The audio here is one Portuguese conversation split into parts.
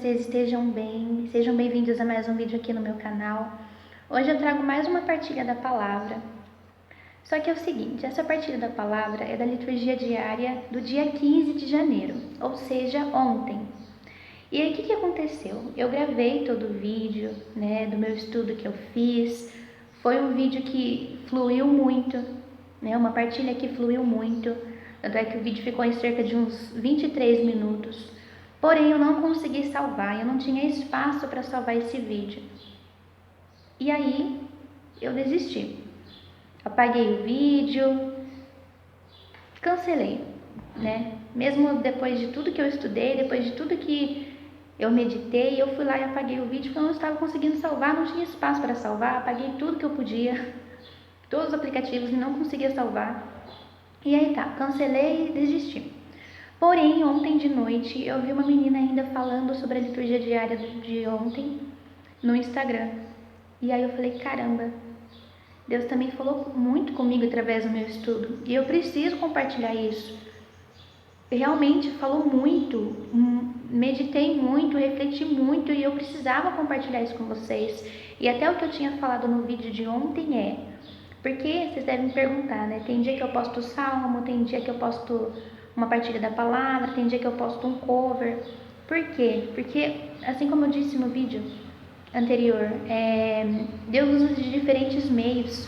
vocês estejam bem. Sejam bem-vindos a mais um vídeo aqui no meu canal. Hoje eu trago mais uma partilha da palavra. Só que é o seguinte, essa partilha da palavra é da liturgia diária do dia 15 de janeiro, ou seja, ontem. E aí o que aconteceu? Eu gravei todo o vídeo, do meu estudo que eu fiz. Foi um vídeo que fluiu muito, uma partilha que fluiu muito. Tanto é que o vídeo ficou em cerca de uns 23 minutos. Porém, eu não consegui salvar, eu não tinha espaço para salvar esse vídeo. E aí, eu desisti. Apaguei o vídeo, cancelei, Mesmo depois de tudo que eu estudei, depois de tudo que eu meditei, eu fui lá e apaguei o vídeo porque eu não estava conseguindo salvar, não tinha espaço para salvar, apaguei tudo que eu podia, todos os aplicativos e não conseguia salvar. E aí tá, cancelei e desisti. Porém, ontem de noite eu vi uma menina ainda falando sobre a liturgia diária de ontem no Instagram. E aí eu falei, caramba, Deus também falou muito comigo através do meu estudo e eu preciso compartilhar isso. Realmente falou muito, meditei muito, refleti muito e eu precisava compartilhar isso com vocês. E até o que eu tinha falado no vídeo de ontem é, porque vocês devem me perguntar, tem dia que eu posto salmo, tem dia que eu posto uma partilha da palavra, tem dia que eu posto um cover. Por quê? Porque, assim como eu disse no vídeo anterior, Deus usa de diferentes meios,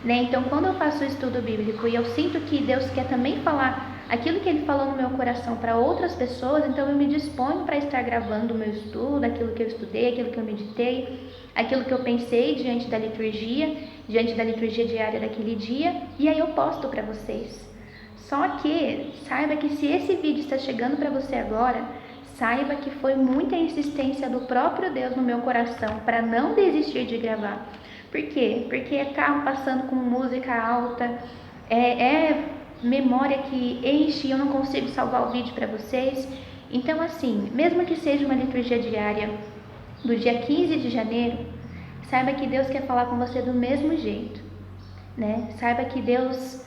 Então, quando eu faço o estudo bíblico e eu sinto que Deus quer também falar aquilo que Ele falou no meu coração para outras pessoas, então eu me disponho para estar gravando o meu estudo, aquilo que eu estudei, aquilo que eu meditei, aquilo que eu pensei diante da liturgia diária daquele dia, e aí eu posto para vocês. Só que saiba que se esse vídeo está chegando para você agora, saiba que foi muita insistência do próprio Deus no meu coração para não desistir de gravar. Por quê? Porque é carro passando com música alta, memória que enche e eu não consigo salvar o vídeo para vocês. Então, assim, mesmo que seja uma liturgia diária do dia 15 de janeiro, saiba que Deus quer falar com você do mesmo jeito, Saiba que Deus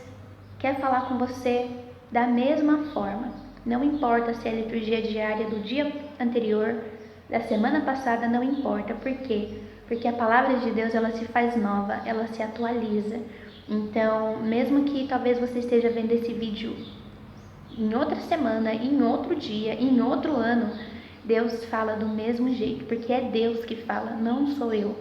quer falar com você da mesma forma. Não importa se é a liturgia diária do dia anterior, da semana passada, não importa. Por quê? Porque a palavra de Deus, ela se faz nova, ela se atualiza. Então, mesmo que talvez você esteja vendo esse vídeo em outra semana, em outro dia, em outro ano, Deus fala do mesmo jeito, porque é Deus que fala, não sou eu.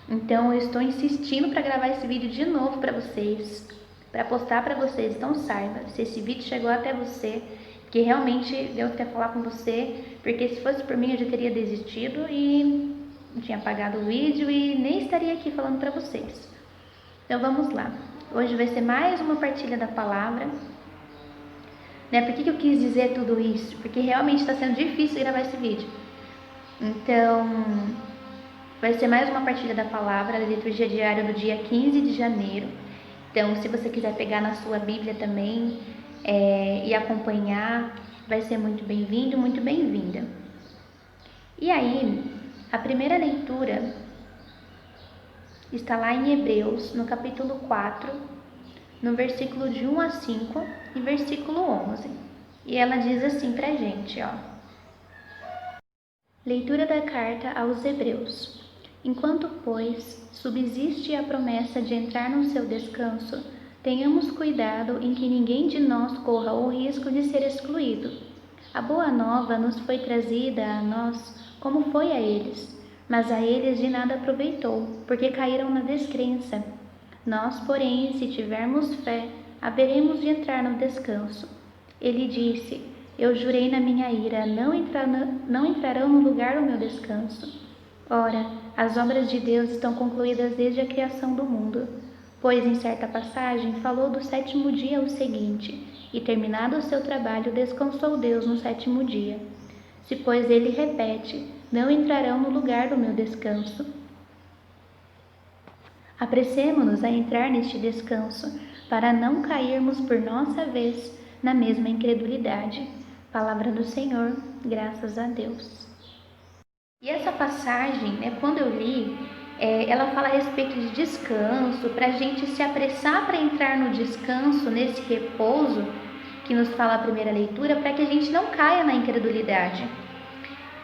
Então, eu estou insistindo para gravar esse vídeo de novo para vocês, para postar para vocês. Então, saiba, se esse vídeo chegou até você, que realmente Deus quer falar com você, porque se fosse por mim eu já teria desistido e tinha apagado o vídeo e nem estaria aqui falando para vocês. Então vamos lá, hoje vai ser mais uma partilha da palavra, Por que eu quis dizer tudo isso? Porque realmente está sendo difícil gravar esse vídeo. Então, vai ser mais uma partilha da palavra, da liturgia diária do dia 15 de janeiro. Então, se você quiser pegar na sua Bíblia também e acompanhar, vai ser muito bem-vindo, muito bem-vinda. E aí, a primeira leitura está lá em Hebreus, no capítulo 4, no versículo de 1 a 5 e versículo 11. E ela diz assim pra gente, Leitura da carta aos Hebreus. Enquanto, pois, subsiste a promessa de entrar no seu descanso, tenhamos cuidado em que ninguém de nós corra o risco de ser excluído. A boa nova nos foi trazida a nós como foi a eles, mas a eles de nada aproveitou, porque caíram na descrença. Nós, porém, se tivermos fé, haveremos de entrar no descanso. Ele disse, eu jurei na minha ira, não entrarão no lugar do meu descanso. Ora, as obras de Deus estão concluídas desde a criação do mundo. Pois em certa passagem falou do sétimo dia o seguinte, e terminado o seu trabalho descansou Deus no sétimo dia. Se pois ele repete, não entrarão no lugar do meu descanso. Apressemo-nos a entrar neste descanso, para não cairmos por nossa vez na mesma incredulidade. Palavra do Senhor, graças a Deus. E essa passagem, quando eu li, ela fala a respeito de descanso, para a gente se apressar para entrar no descanso, nesse repouso que nos fala a primeira leitura, para que a gente não caia na incredulidade.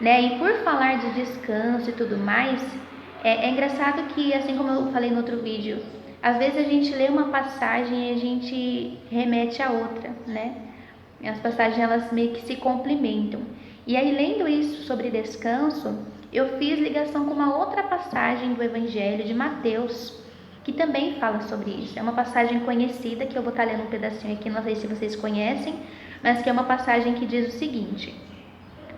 né? E por falar de descanso e tudo mais, é engraçado que, assim como eu falei no outro vídeo, às vezes a gente lê uma passagem e a gente remete a outra, né? As passagens elas meio que se complementam. E aí, lendo isso sobre descanso, eu fiz ligação com uma outra passagem do Evangelho de Mateus, que também fala sobre isso. É uma passagem conhecida, que eu vou estar lendo um pedacinho aqui, não sei se vocês conhecem, mas que é uma passagem que diz o seguinte: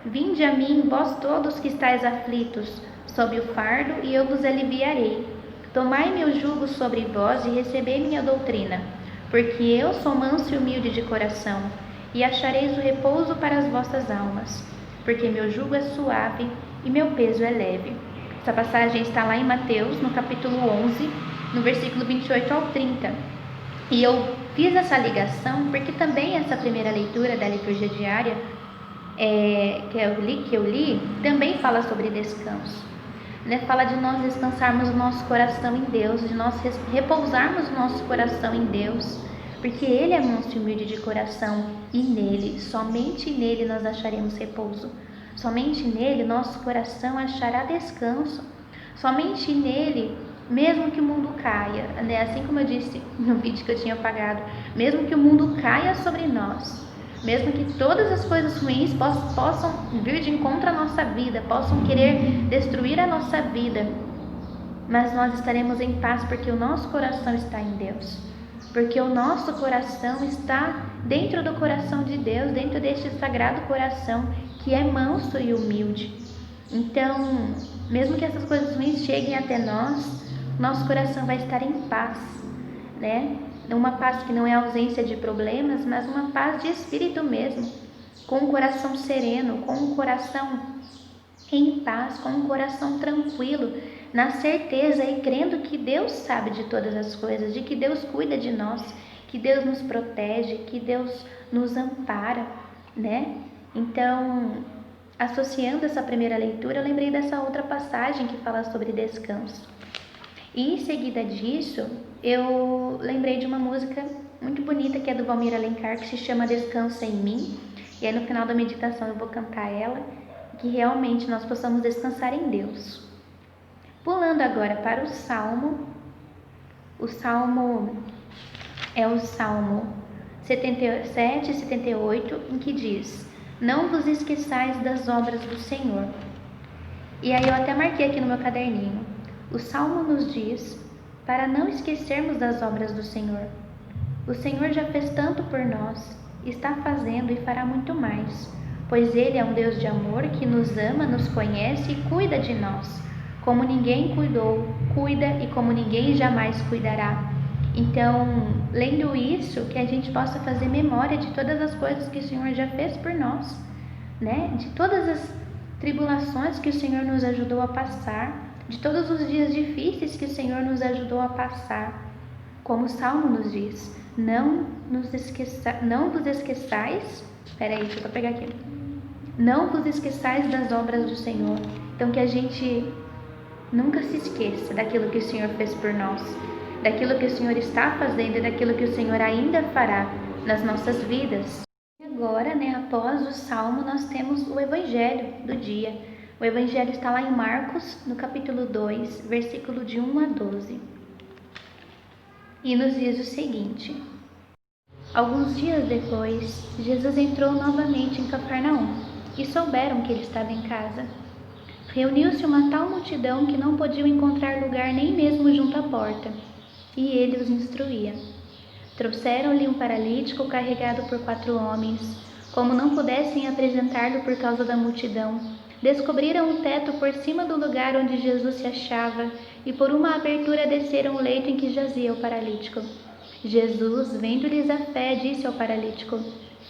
Vinde a mim, vós todos que estáis aflitos, sob o fardo, e eu vos aliviarei. Tomai meu jugo sobre vós e recebei minha doutrina, porque eu sou manso e humilde de coração, e achareis o repouso para as vossas almas, porque meu jugo é suave e meu peso é leve. Essa passagem está lá em Mateus, no capítulo 11, no versículo 28 ao 30. E eu fiz essa ligação porque também essa primeira leitura da liturgia diária que eu li, também fala sobre descanso. Né? Fala de nós descansarmos o nosso coração em Deus, de nós repousarmos o nosso coração em Deus, porque Ele é manso e humilde de coração, e nele, somente nele nós acharemos repouso. Somente nele nosso coração achará descanso. Somente nele, mesmo que o mundo caia, né? Assim como eu disse no vídeo que eu tinha apagado, mesmo que o mundo caia sobre nós, mesmo que todas as coisas ruins possam vir de encontro à nossa vida, possam querer destruir a nossa vida, mas nós estaremos em paz porque o nosso coração está em Deus. Porque o nosso coração está dentro do coração de Deus, dentro deste sagrado coração que é manso e humilde. Então, mesmo que essas coisas ruins cheguem até nós, nosso coração vai estar em paz, né? Uma paz que não é ausência de problemas, mas uma paz de espírito mesmo, com um coração sereno, com um coração em paz, com um coração tranquilo, na certeza e crendo que Deus sabe de todas as coisas, de que Deus cuida de nós, que Deus nos protege, que Deus nos ampara, né? Então, associando essa primeira leitura, eu lembrei dessa outra passagem que fala sobre descanso. E em seguida disso, eu lembrei de uma música muito bonita que é do Valmir Alencar, que se chama Descansa em Mim. E aí no final da meditação eu vou cantar ela, que realmente nós possamos descansar em Deus. Pulando agora para o Salmo é o Salmo 77 e 78, em que diz: Não vos esqueçais das obras do Senhor. E aí eu até marquei aqui no meu caderninho. O Salmo nos diz para não esquecermos das obras do Senhor. O Senhor já fez tanto por nós, está fazendo e fará muito mais, pois Ele é um Deus de amor que nos ama, nos conhece e cuida de nós, como ninguém cuida e como ninguém jamais cuidará. Então, lendo isso, que a gente possa fazer memória de todas as coisas que o Senhor já fez por nós, né? De todas as tribulações que o Senhor nos ajudou a passar, de todos os dias difíceis que o Senhor nos ajudou a passar. Como o Salmo nos diz, não vos esqueçais, deixa eu pegar aqui. Não vos esqueçais das obras do Senhor. Então que a gente nunca se esqueça daquilo que o Senhor fez por nós, daquilo que o Senhor está fazendo e daquilo que o Senhor ainda fará nas nossas vidas. Agora, após o Salmo, nós temos o Evangelho do dia. O Evangelho está lá em Marcos, no capítulo 2, versículo de 1 a 12. E nos diz o seguinte: Alguns dias depois, Jesus entrou novamente em Cafarnaum, e souberam que ele estava em casa. Reuniu-se uma tal multidão que não podiam encontrar lugar nem mesmo junto à porta, e ele os instruía. Trouxeram-lhe um paralítico carregado por 4 homens. Como não pudessem apresentar-lo por causa da multidão, descobriram o teto por cima do lugar onde Jesus se achava e por uma abertura desceram o leito em que jazia o paralítico. Jesus, vendo-lhes a fé, disse ao paralítico: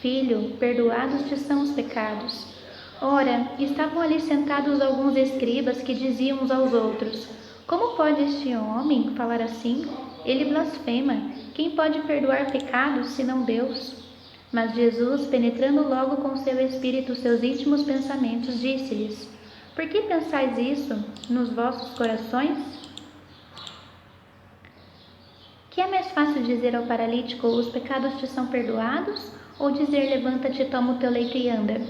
Filho, perdoados te são os pecados. Ora, estavam ali sentados alguns escribas que diziam uns aos outros: Como pode este homem falar assim? Ele blasfema. Quem pode perdoar pecados, senão Deus? Mas Jesus, penetrando logo com seu espírito seus íntimos pensamentos, disse-lhes: Por que pensais isso nos vossos corações? Que é mais fácil dizer ao paralítico: Os pecados te são perdoados? Ou dizer: Levanta-te, toma o teu leito e anda?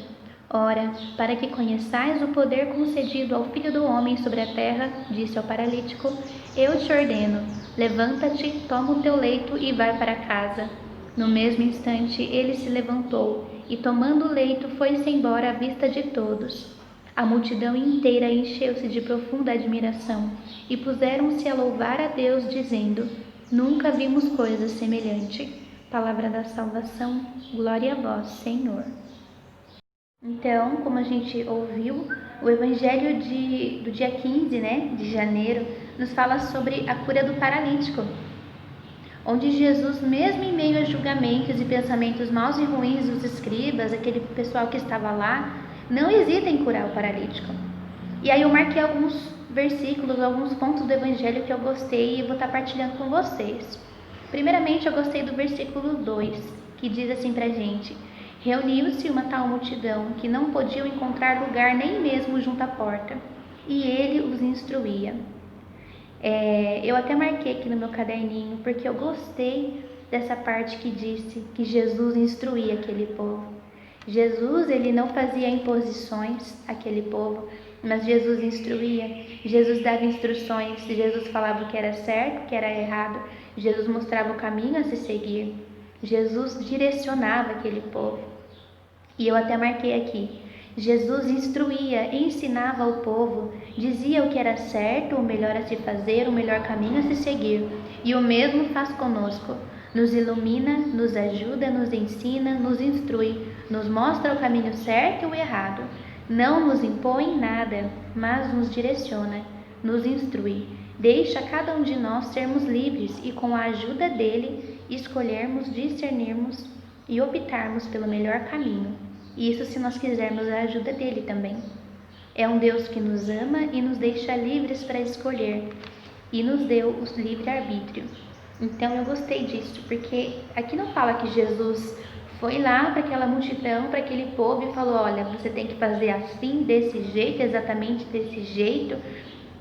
Ora, para que conheçais o poder concedido ao Filho do Homem sobre a terra, disse ao paralítico, eu te ordeno, levanta-te, toma o teu leito e vai para casa. No mesmo instante ele se levantou e, tomando o leito, foi-se embora à vista de todos. A multidão inteira encheu-se de profunda admiração e puseram-se a louvar a Deus, dizendo, nunca vimos coisa semelhante. Palavra da salvação, glória a vós, Senhor. Então, como a gente ouviu, o evangelho do dia 15, de janeiro, nos fala sobre a cura do paralítico, onde Jesus, mesmo em meio a julgamentos e pensamentos maus e ruins dos escribas, aquele pessoal que estava lá, não hesita em curar o paralítico. E aí eu marquei alguns versículos, alguns pontos do evangelho que eu gostei e vou estar partilhando com vocês. Primeiramente, eu gostei do versículo 2, que diz assim pra gente: reuniu-se uma tal multidão que não podiam encontrar lugar nem mesmo junto à porta, e ele os instruía. Eu até marquei aqui no meu caderninho, porque eu gostei dessa parte que disse que Jesus instruía aquele povo. Jesus, ele não fazia imposições àquele povo, mas Jesus instruía, Jesus dava instruções, Jesus falava o que era certo, o que era errado, Jesus mostrava o caminho a se seguir, Jesus direcionava aquele povo. E eu até marquei aqui, Jesus instruía, ensinava ao povo, dizia o que era certo, o melhor a se fazer, o melhor caminho a se seguir. E o mesmo faz conosco. Nos ilumina, nos ajuda, nos ensina, nos instrui, nos mostra o caminho certo e o errado. Não nos impõe nada, mas nos direciona, nos instrui. Deixa cada um de nós sermos livres e, com a ajuda dele, escolhermos, discernirmos e optarmos pelo melhor caminho. Isso se nós quisermos a ajuda dele também. É um Deus que nos ama e nos deixa livres para escolher e nos deu o livre-arbítrio. Então eu gostei disso, porque aqui não fala que Jesus foi lá para aquela multidão, para aquele povo e falou, olha, você tem que fazer assim, desse jeito, exatamente desse jeito,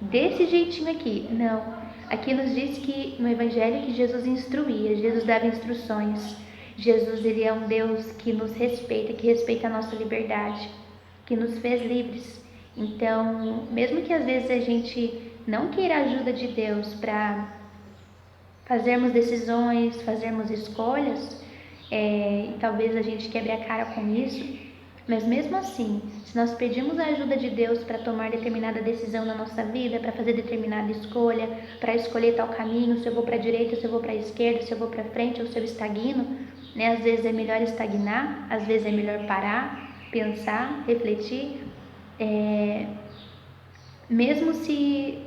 desse jeitinho aqui. Não, aqui nos diz que no Evangelho que Jesus instruía, Jesus dava instruções. Jesus, ele é um Deus que nos respeita, que respeita a nossa liberdade, que nos fez livres. Então, mesmo que às vezes a gente não queira a ajuda de Deus para fazermos decisões, fazermos escolhas, e talvez a gente quebre a cara com isso, mas mesmo assim, se nós pedimos a ajuda de Deus para tomar determinada decisão na nossa vida, para fazer determinada escolha, para escolher tal caminho, se eu vou para a direita, se eu vou para a esquerda, se eu vou para frente ou se eu estagno, às vezes é melhor estagnar, às vezes é melhor parar, pensar, refletir. Mesmo se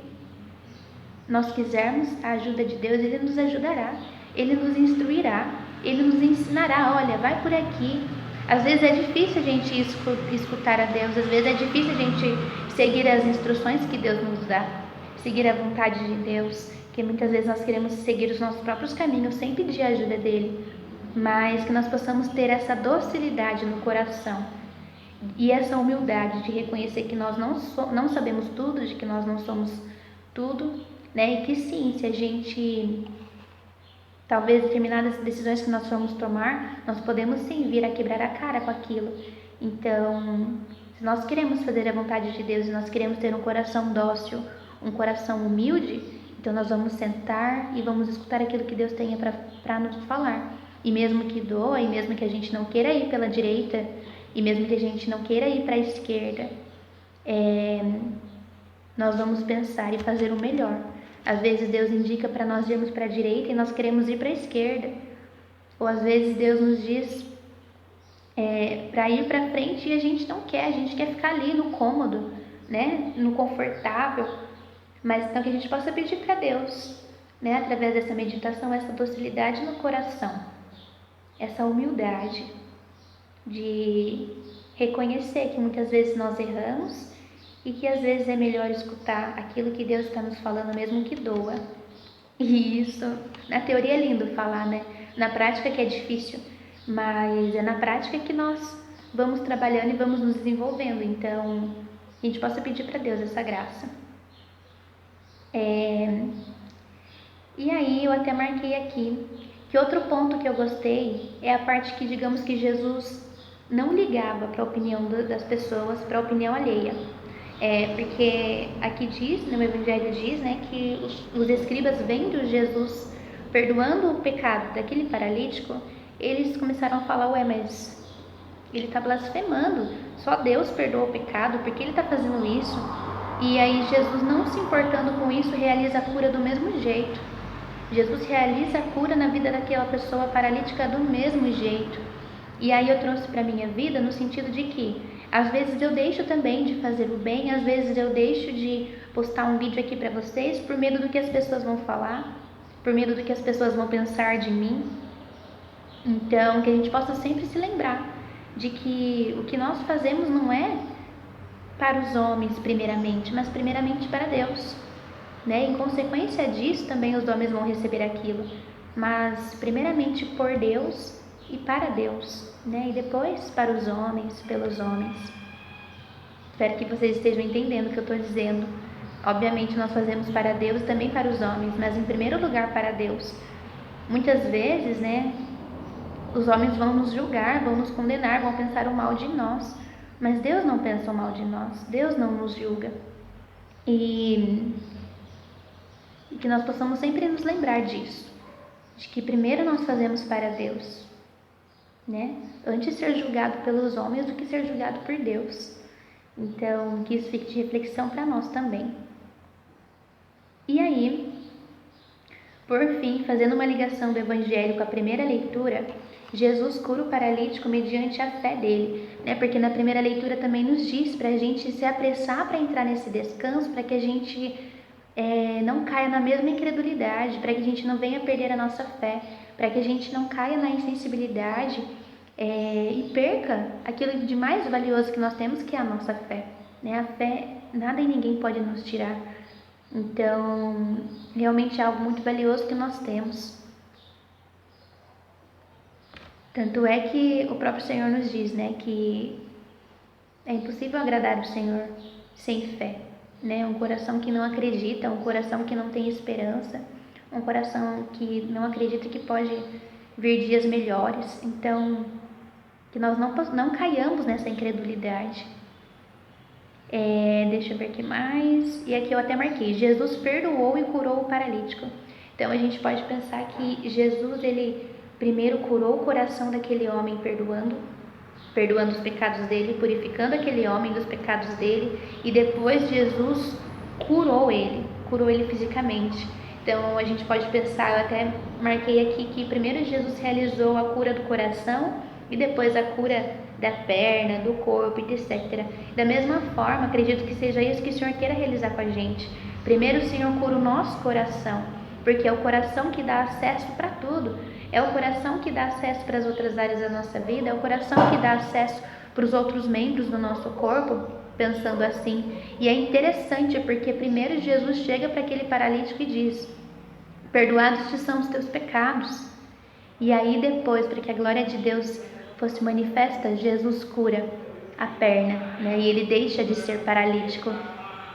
nós quisermos a ajuda de Deus, Ele nos ajudará, Ele nos instruirá, Ele nos ensinará, olha, vai por aqui. Às vezes é difícil a gente escutar a Deus, às vezes é difícil a gente seguir as instruções que Deus nos dá, seguir a vontade de Deus, que muitas vezes nós queremos seguir os nossos próprios caminhos sem pedir a ajuda dEle, mas que nós possamos ter essa docilidade no coração e essa humildade de reconhecer que nós não sabemos tudo, de que nós não somos tudo, e que sim, se a gente, talvez determinadas decisões que nós formos tomar, nós podemos sim vir a quebrar a cara com aquilo. Então, se nós queremos fazer a vontade de Deus e nós queremos ter um coração dócil, um coração humilde, então nós vamos sentar e vamos escutar aquilo que Deus tenha para nos falar. E mesmo que doa, e mesmo que a gente não queira ir pela direita, e mesmo que a gente não queira ir para a esquerda, nós vamos pensar e fazer o melhor. Às vezes Deus indica para nós irmos para a direita e nós queremos ir para a esquerda. Ou às vezes Deus nos diz para ir para frente e a gente não quer, a gente quer ficar ali no cômodo, no confortável. Mas então que a gente possa pedir para Deus, através dessa meditação, essa docilidade no coração, essa humildade de reconhecer que muitas vezes nós erramos e que às vezes é melhor escutar aquilo que Deus está nos falando, mesmo que doa. E isso, na teoria é lindo falar, na prática que é difícil, mas é na prática que nós vamos trabalhando e vamos nos desenvolvendo. Então, a gente possa pedir para Deus essa graça. E aí eu até marquei aqui que outro ponto que eu gostei é a parte que, digamos que Jesus não ligava para a opinião das pessoas, para a opinião alheia. Porque aqui diz, no Evangelho diz, né, que os escribas vendo Jesus perdoando o pecado daquele paralítico, eles começaram a falar, mas ele está blasfemando, só Deus perdoa o pecado, por que ele está fazendo isso? E aí Jesus, não se importando com isso, realiza a cura do mesmo jeito. Jesus realiza a cura na vida daquela pessoa paralítica do mesmo jeito. E aí eu trouxe para a minha vida no sentido de que às vezes eu deixo também de fazer o bem, às vezes eu deixo de postar um vídeo aqui para vocês por medo do que as pessoas vão falar, por medo do que as pessoas vão pensar de mim. Então, que a gente possa sempre se lembrar de que o que nós fazemos não é para os homens primeiramente, mas primeiramente para Deus, né? Em consequência disso, também os homens vão receber aquilo, mas primeiramente por Deus e para Deus, né? E depois para os homens, pelos homens. Espero que vocês estejam entendendo o que eu estou dizendo. Obviamente nós fazemos para Deus e também para os homens, mas em primeiro lugar para Deus. Muitas vezes, né, os homens vão nos julgar, vão nos condenar, vão pensar o mal de nós, mas Deus não pensa o mal de nós, Deus não nos julga. E que nós possamos sempre nos lembrar disso, de que primeiro nós fazemos para Deus, né? Antes ser julgado pelos homens do que ser julgado por Deus. Então, que isso fique de reflexão para nós também. E aí, por fim, fazendo uma ligação do Evangelho com a primeira leitura, Jesus cura o paralítico mediante a fé dele, né? Porque na primeira leitura também nos diz para a gente se apressar para entrar nesse descanso, para que a gente não caia na mesma incredulidade, para que a gente não venha perder a nossa fé, para que a gente não caia na insensibilidade e perca aquilo de mais valioso que nós temos, que é a nossa fé, né? A fé, nada e ninguém pode nos tirar. Então, realmente é algo muito valioso que nós temos. Tanto é que o próprio Senhor nos diz, né, que é impossível agradar o Senhor sem fé, né? Um coração que não acredita, um coração que não tem esperança, um coração que não acredita que pode vir dias melhores. Então, que nós não caiamos nessa incredulidade. Deixa eu ver aqui mais. E aqui eu até marquei: Jesus perdoou e curou o paralítico. Então a gente pode pensar que Jesus, ele primeiro curou o coração daquele homem, perdoando os pecados dele, purificando aquele homem dos pecados dele, e depois Jesus curou ele fisicamente. Então a gente pode pensar, eu até marquei aqui que primeiro Jesus realizou a cura do coração e depois a cura da perna, do corpo, etc. Da mesma forma, acredito que seja isso que o Senhor queira realizar com a gente. Primeiro o Senhor cura o nosso coração, porque é o coração que dá acesso para tudo, é o coração que dá acesso para as outras áreas da nossa vida, é o coração que dá acesso para os outros membros do nosso corpo, pensando assim. E é interessante porque primeiro Jesus chega para aquele paralítico e diz: perdoados te são os teus pecados. E aí depois, para que a glória de Deus fosse manifesta, Jesus cura a perna, né? E ele deixa de ser paralítico.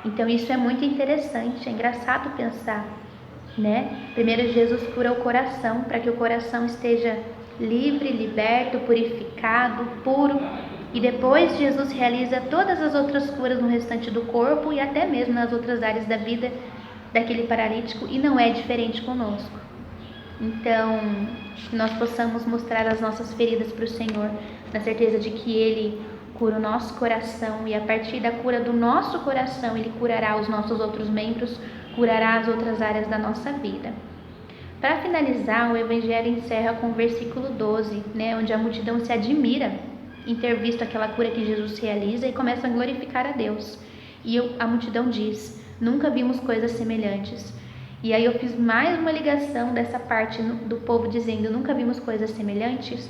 Então isso é muito interessante, é engraçado pensar, né? Primeiro Jesus cura o coração, para que o coração esteja livre, liberto, purificado, puro. E depois Jesus realiza todas as outras curas no restante do corpo e até mesmo nas outras áreas da vida daquele paralítico, e não é diferente conosco. Então, que nós possamos mostrar as nossas feridas para o Senhor, na certeza de que Ele cura o nosso coração, e a partir da cura do nosso coração, Ele curará os nossos outros membros, curará as outras áreas da nossa vida. Para finalizar, o Evangelho encerra com o versículo 12, né, onde a multidão se admira em ter visto aquela cura que Jesus realiza e começa a glorificar a Deus. E a multidão diz: nunca vimos coisas semelhantes. E aí eu fiz mais uma ligação dessa parte do povo dizendo nunca vimos coisas semelhantes,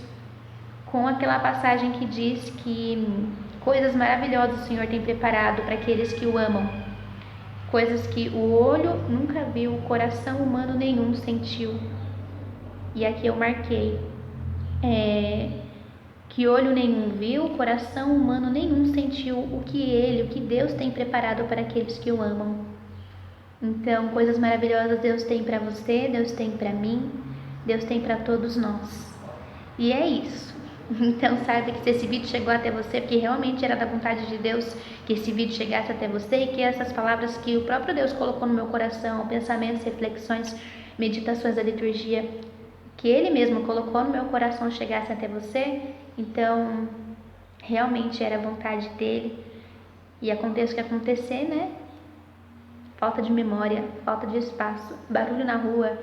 com aquela passagem que diz que coisas maravilhosas o Senhor tem preparado para aqueles que o amam. Coisas que o olho nunca viu, o coração humano nenhum sentiu. E aqui eu marquei que olho nenhum viu, coração humano nenhum sentiu o que Deus tem preparado para aqueles que o amam. Então, coisas maravilhosas Deus tem para você, Deus tem para mim, Deus tem para todos nós. E é isso. Então saiba que se esse vídeo chegou até você, porque realmente era da vontade de Deus que esse vídeo chegasse até você e que essas palavras que o próprio Deus colocou no meu coração, pensamentos, reflexões, meditações da liturgia, que Ele mesmo colocou no meu coração chegasse até você, então realmente era a vontade dEle. E aconteça o que acontecer, né? Falta de memória, falta de espaço, barulho na rua,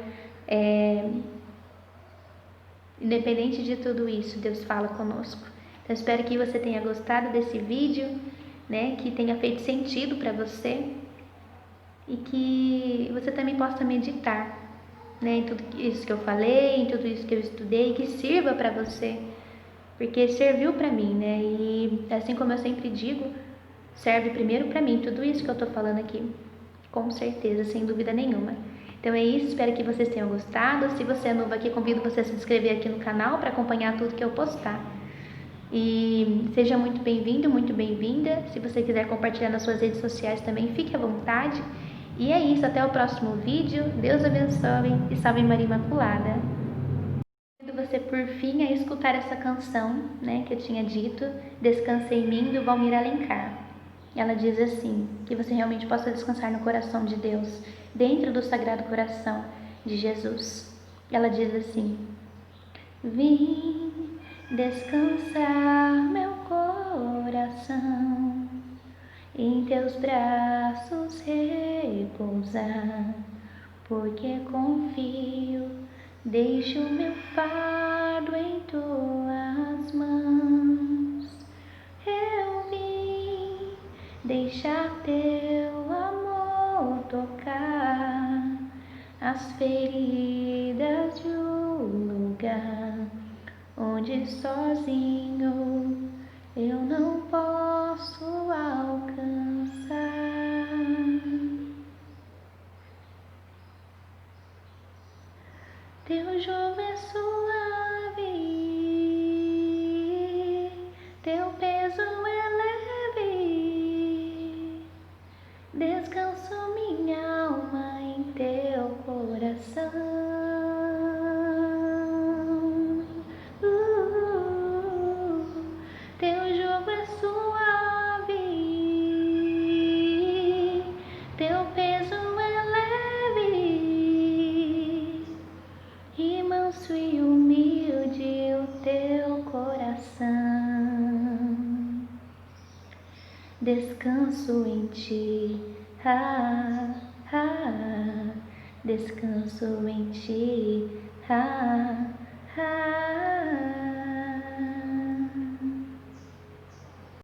independente de tudo isso, Deus fala conosco. Então, espero que você tenha gostado desse vídeo, né? Que tenha feito sentido para você e que você também possa meditar, né? Em tudo isso que eu falei, em tudo isso que eu estudei, que sirva para você, porque serviu para mim, né? E assim como eu sempre digo, serve primeiro para mim tudo isso que eu tô falando aqui, com certeza, sem dúvida nenhuma. Então é isso, espero que vocês tenham gostado. Se você é novo aqui, convido você a se inscrever aqui no canal para acompanhar tudo que eu postar. E seja muito bem-vindo, muito bem-vinda. Se você quiser compartilhar nas suas redes sociais também, fique à vontade. E é isso, até o próximo vídeo. Deus abençoe e salve Maria Imaculada. Convido você por fim a escutar essa canção, né, que eu tinha dito, Descansa em Mim, do Valmir Alencar. Ela diz assim, que você realmente possa descansar no coração de Deus, dentro do Sagrado Coração de Jesus. Ela diz assim: vim descansar meu coração, em teus braços repousar, porque confio, deixo meu fardo em tuas mãos. Eu vim deixar teu amor tocar as feridas de um lugar onde sozinho eu não posso alcançar. Teu jugo é suave, teu peso é leve, descanso minha alma em teu coração. Teu jugo é suave, teu peso é leve, e manso e humilde o teu coração. Descanso em ti, ah, ah, descanso em ti, ah, ah.